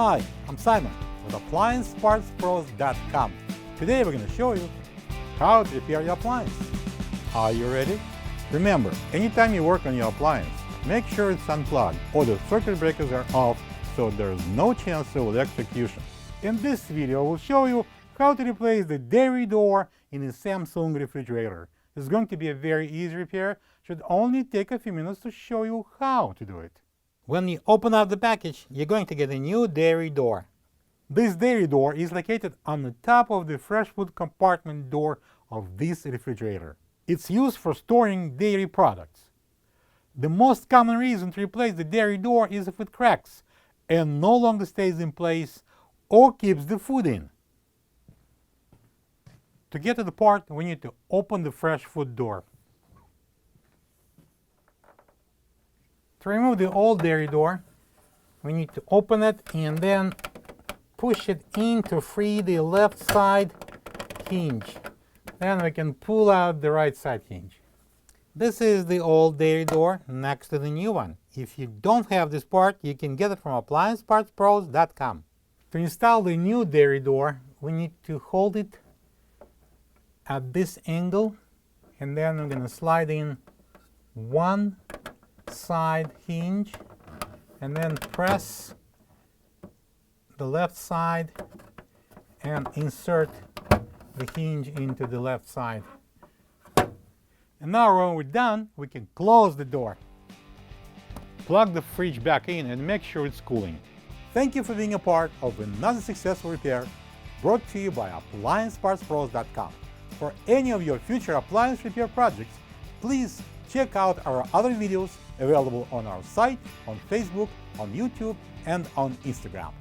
Hi, I'm Simon with AppliancePartsPros.com. Today we're going to show you how to repair your appliance. Are you ready? Remember, anytime you work on your appliance, make sure it's unplugged or the circuit breakers are off so there's no chance of electrocution. In this video, we'll show you how to replace the dairy door in a Samsung refrigerator. It's going to be a very easy repair. Should only take a few minutes to show you how to do it. When you open up the package, you're going to get a new dairy door. This dairy door is located on the top of the fresh food compartment door of this refrigerator. It's used for storing dairy products. The most common reason to replace the dairy door is if it cracks and no longer stays in place or keeps the food in. To get to the part, we need to open the fresh food door. To remove the old dairy door, we need to open it and then push it in to free the left side hinge. Then we can pull out the right side hinge. This is the old dairy door next to the new one. If you don't have this part, you can get it from AppliancePartsPros.com. To install the new dairy door, we need to hold it at this angle, and then we're going to slide in one side hinge and then press the left side and insert the hinge into the left side. And now when we're done, we can close the door. Plug the fridge back in and make sure it's cooling. Thank you for being a part of another successful repair brought to you by AppliancePartsPros.com. For any of your future appliance repair projects, please check out our other videos available on our site, on Facebook, on YouTube, and on Instagram.